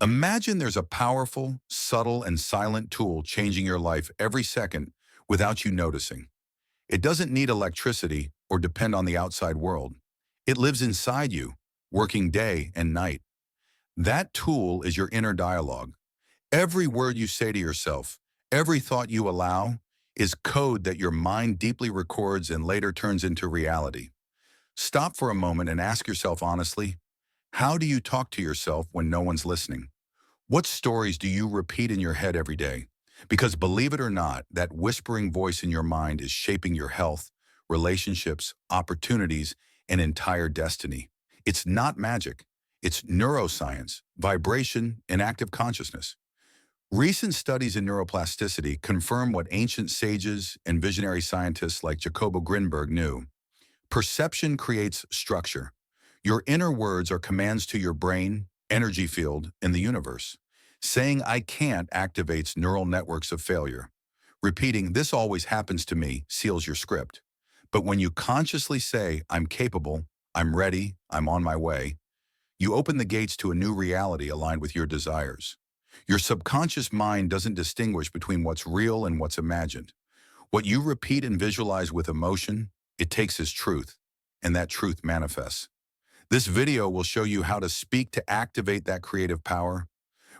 Imagine there's a powerful, subtle, and silent tool changing your life every second without you noticing. It doesn't need electricity or depend on the outside world. It lives inside you, working day and night. That tool is your inner dialogue. Every word you say to yourself, every thought you allow, is code that your mind deeply records and later turns into reality. Stop for a moment and ask yourself honestly, how do you talk to yourself when no one's listening? What stories do you repeat in your head every day? Because believe it or not, that whispering voice in your mind is shaping your health, relationships, opportunities, and entire destiny. It's not magic. It's neuroscience, vibration, and active consciousness. Recent studies in neuroplasticity confirm what ancient sages and visionary scientists like Jacobo Grinberg knew. Perception creates structure. Your inner words are commands to your brain, energy field, and the universe. Saying I can't activates neural networks of failure. Repeating this always happens to me seals your script. But when you consciously say I'm capable, I'm ready, I'm on my way, you open the gates to a new reality aligned with your desires. Your subconscious mind doesn't distinguish between what's real and what's imagined. What you repeat and visualize with emotion, it takes as truth, and that truth manifests. This video will show you how to speak to activate that creative power,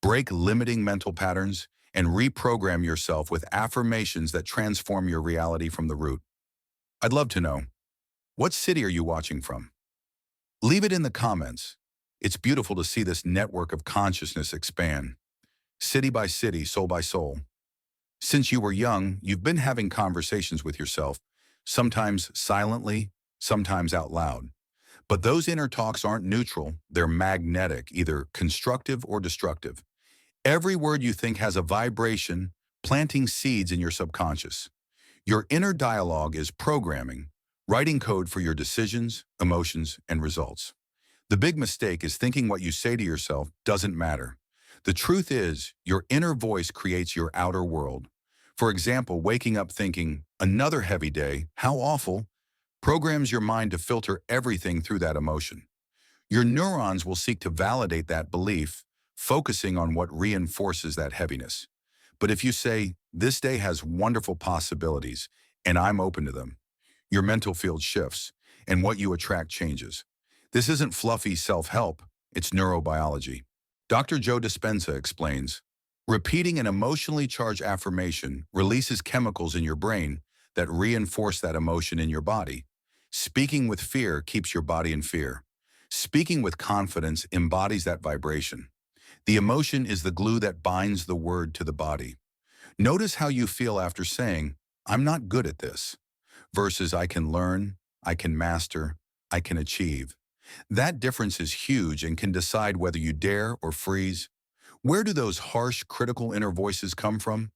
break limiting mental patterns, and reprogram yourself with affirmations that transform your reality from the root. I'd love to know, what city are you watching from? Leave it in the comments. It's beautiful to see this network of consciousness expand, city by city, soul by soul. Since you were young, you've been having conversations with yourself, sometimes silently, sometimes out loud. But those inner talks aren't neutral, they're magnetic, either constructive or destructive. Every word you think has a vibration, planting seeds in your subconscious. Your inner dialogue is programming, writing code for your decisions, emotions, and results. The big mistake is thinking what you say to yourself doesn't matter. The truth is, your inner voice creates your outer world. For example, waking up thinking, another heavy day, how awful, programs your mind to filter everything through that emotion. Your neurons will seek to validate that belief, focusing on what reinforces that heaviness. But if you say, this day has wonderful possibilities, and I'm open to them, your mental field shifts, and what you attract changes. This isn't fluffy self-help, it's neurobiology. Dr. Joe Dispenza explains, repeating an emotionally charged affirmation releases chemicals in your brain that reinforce that emotion in your body. Speaking with fear keeps your body in fear. Speaking with confidence embodies that vibration. The emotion is the glue that binds the word to the body. Notice how you feel after saying, I'm not good at this, versus I can learn, I can master, I can achieve. That difference is huge and can decide whether you dare or freeze. Where do those harsh, critical inner voices come from?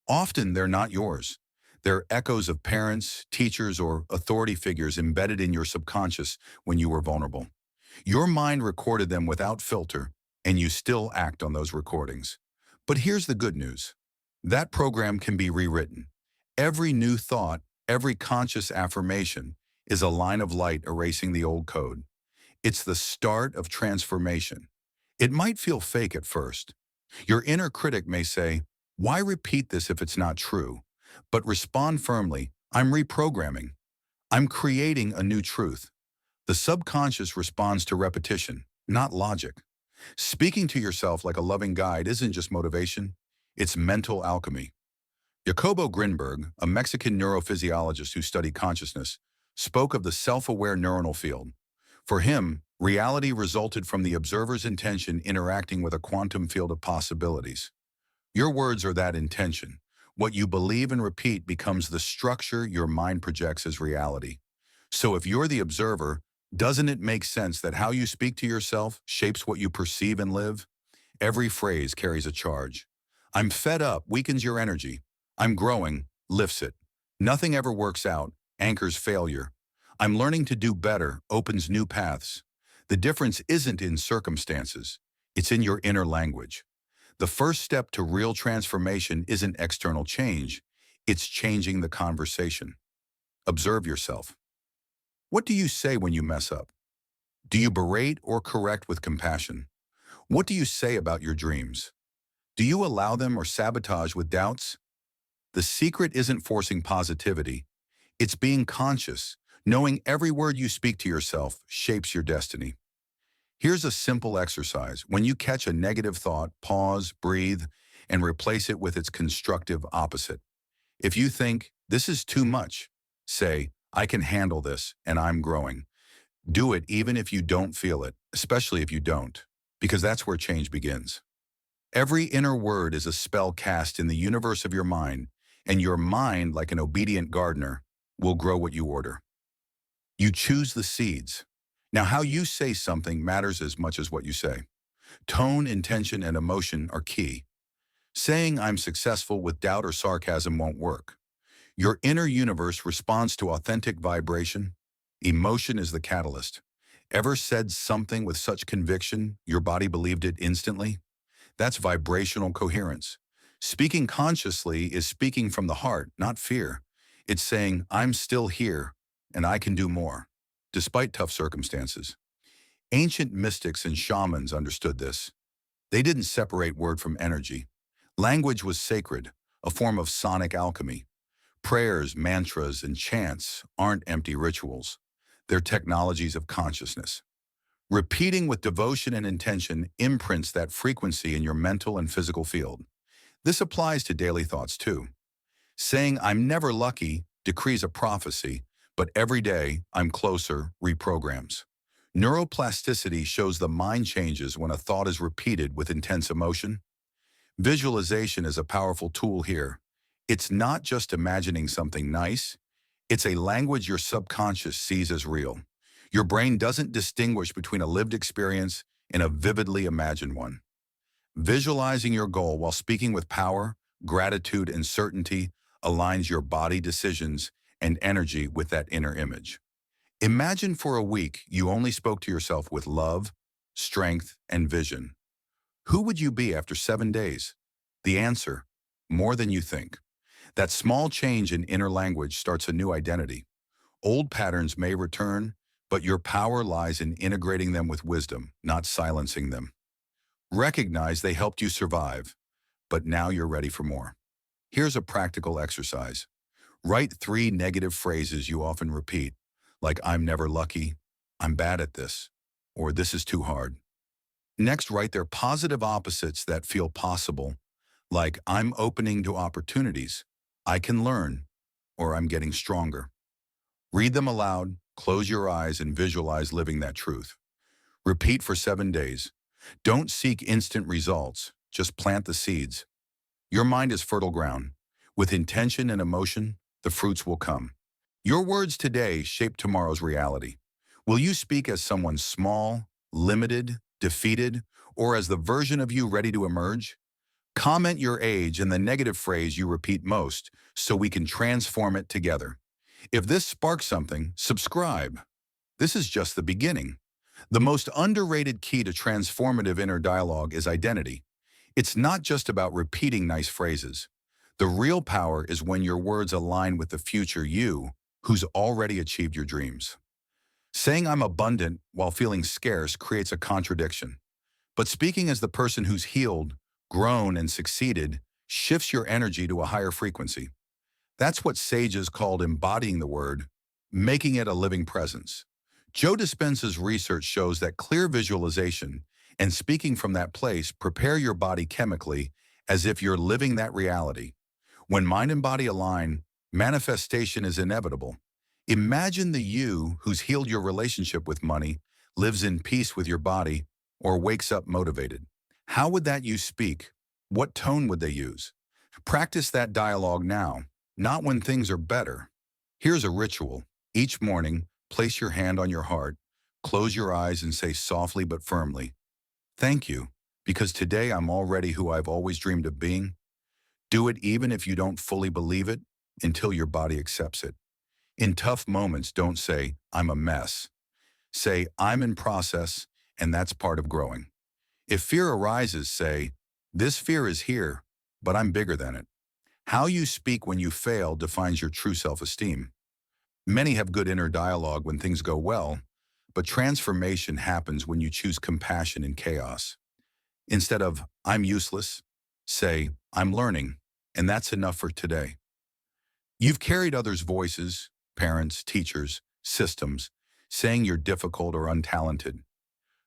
Often they're not yours. They're echoes of parents, teachers, or authority figures embedded in your subconscious when you were vulnerable. Your mind recorded them without filter, and you still act on those recordings. But here's the good news. That program can be rewritten. Every new thought, every conscious affirmation is a line of light erasing the old code. It's the start of transformation. It might feel fake at first. Your inner critic may say, why repeat this if it's not true? But respond firmly, I'm reprogramming. I'm creating a new truth. The subconscious responds to repetition, not logic. Speaking to yourself like a loving guide isn't just motivation, it's mental alchemy. Jacobo Grinberg, a Mexican neurophysiologist who studied consciousness, spoke of the self-aware neuronal field. For him, reality resulted from the observer's intention interacting with a quantum field of possibilities. Your words are that intention. What you believe and repeat becomes the structure your mind projects as reality. So if you're the observer, doesn't it make sense that how you speak to yourself shapes what you perceive and live? Every phrase carries a charge. I'm fed up weakens your energy. I'm growing lifts it. Nothing ever works out, anchors failure. I'm learning to do better opens new paths. The difference isn't in circumstances, it's in your inner language. The first step to real transformation isn't external change, it's changing the conversation. Observe yourself. What do you say when you mess up? Do you berate or correct with compassion? What do you say about your dreams? Do you allow them or sabotage with doubts? The secret isn't forcing positivity. It's being conscious, knowing every word you speak to yourself shapes your destiny. Here's a simple exercise. When you catch a negative thought, pause, breathe, and replace it with its constructive opposite. If you think, this is too much, say, I can handle this and I'm growing. Do it even if you don't feel it, especially if you don't, because that's where change begins. Every inner word is a spell cast in the universe of your mind, and your mind, like an obedient gardener, will grow what you order. You choose the seeds. Now, how you say something matters as much as what you say. Tone, intention, and emotion are key. Saying I'm successful with doubt or sarcasm won't work. Your inner universe responds to authentic vibration. Emotion is the catalyst. Ever said something with such conviction, your body believed it instantly? That's vibrational coherence. Speaking consciously is speaking from the heart, not fear. It's saying, I'm still here, and I can do more, despite tough circumstances. Ancient mystics and shamans understood this. They didn't separate word from energy. Language was sacred, a form of sonic alchemy. Prayers, mantras, and chants aren't empty rituals. They're technologies of consciousness. Repeating with devotion and intention imprints that frequency in your mental and physical field. This applies to daily thoughts too. Saying I'm never lucky decrees a prophecy, but every day I'm closer reprograms. Neuroplasticity shows the mind changes when a thought is repeated with intense emotion. Visualization is a powerful tool here. It's not just imagining something nice, it's a language your subconscious sees as real. Your brain doesn't distinguish between a lived experience and a vividly imagined one. Visualizing your goal while speaking with power, gratitude, and certainty aligns your body, decisions, and energy with that inner image. Imagine for a week you only spoke to yourself with love, strength, and vision. Who would you be after 7 days? The answer, more than you think. That small change in inner language starts a new identity. Old patterns may return, but your power lies in integrating them with wisdom, not silencing them. Recognize they helped you survive, but now you're ready for more. Here's a practical exercise. Write 3 negative phrases you often repeat, like I'm never lucky, I'm bad at this, or this is too hard. Next, write their positive opposites that feel possible, like I'm opening to opportunities, I can learn, or I'm getting stronger. Read them aloud, close your eyes, and visualize living that truth. Repeat for 7 days. Don't seek instant results, just plant the seeds. Your mind is fertile ground. With intention and emotion, the fruits will come. Your words today shape tomorrow's reality. Will you speak as someone small, limited, defeated, or as the version of you ready to emerge? Comment your age and the negative phrase you repeat most so we can transform it together. If this sparks something, subscribe. This is just the beginning. The most underrated key to transformative inner dialogue is identity. It's not just about repeating nice phrases. The real power is when your words align with the future you, who's already achieved your dreams. Saying I'm abundant while feeling scarce creates a contradiction. But speaking as the person who's healed, grown, and succeeded shifts your energy to a higher frequency. That's what sages called embodying the word, making it a living presence. Joe Dispenza's research shows that clear visualization and speaking from that place prepare your body chemically as if you're living that reality. When mind and body align, manifestation is inevitable. Imagine the you who's healed your relationship with money, lives in peace with your body, or wakes up motivated. How would that you speak? What tone would they use? Practice that dialogue now, not when things are better. Here's a ritual. Each morning, place your hand on your heart, close your eyes and say softly but firmly, thank you, because today I'm already who I've always dreamed of being. Do it even if you don't fully believe it, until your body accepts it. In tough moments, don't say, I'm a mess. Say, I'm in process, and that's part of growing. If fear arises, say, this fear is here, but I'm bigger than it. How you speak when you fail defines your true self-esteem. Many have good inner dialogue when things go well, but transformation happens when you choose compassion in chaos. Instead of, I'm useless, say, I'm learning, and that's enough for today. You've carried others' voices, parents, teachers, systems, saying you're difficult or untalented.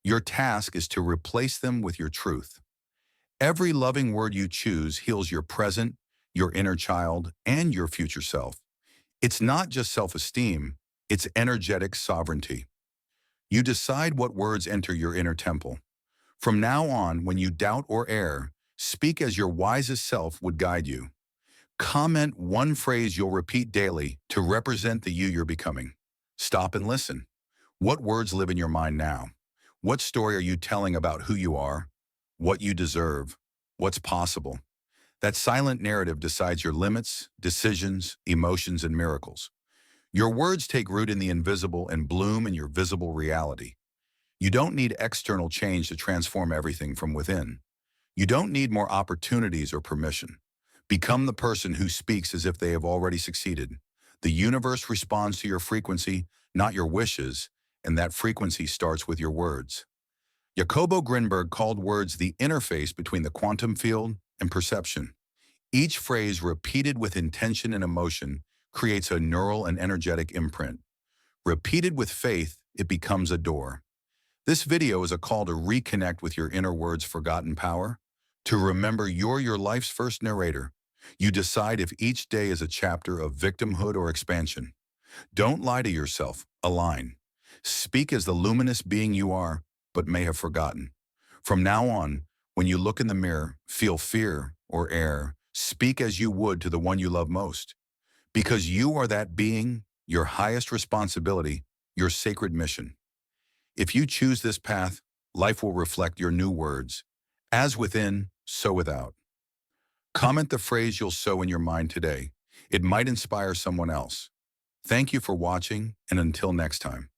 Your task is to replace them with your truth. Every loving word you choose heals your present, your inner child, and your future self. It's not just self-esteem, it's energetic sovereignty. You decide what words enter your inner temple. From now on, when you doubt or err, speak as your wisest self would guide you. Comment one phrase you'll repeat daily to represent the you you're becoming. Stop and listen. What words live in your mind now? What story are you telling about who you are, what you deserve, what's possible? That silent narrative decides your limits, decisions, emotions, and miracles. Your words take root in the invisible and bloom in your visible reality. You don't need external change to transform everything from within. You don't need more opportunities or permission. Become the person who speaks as if they have already succeeded. The universe responds to your frequency, not your wishes, and that frequency starts with your words. Jacobo Grinberg called words the interface between the quantum field and perception. Each phrase repeated with intention and emotion creates a neural and energetic imprint. Repeated with faith, it becomes a door. This video is a call to reconnect with your inner word's forgotten power, to remember you're your life's first narrator. You decide if each day is a chapter of victimhood or expansion. Don't lie to yourself, align. Speak as the luminous being you are, but may have forgotten. From now on, when you look in the mirror, feel fear or err, speak as you would to the one you love most. Because you are that being, your highest responsibility, your sacred mission. If you choose this path, life will reflect your new words. As within, so without. Comment the phrase you'll sow in your mind today. It might inspire someone else. Thank you for watching, and until next time.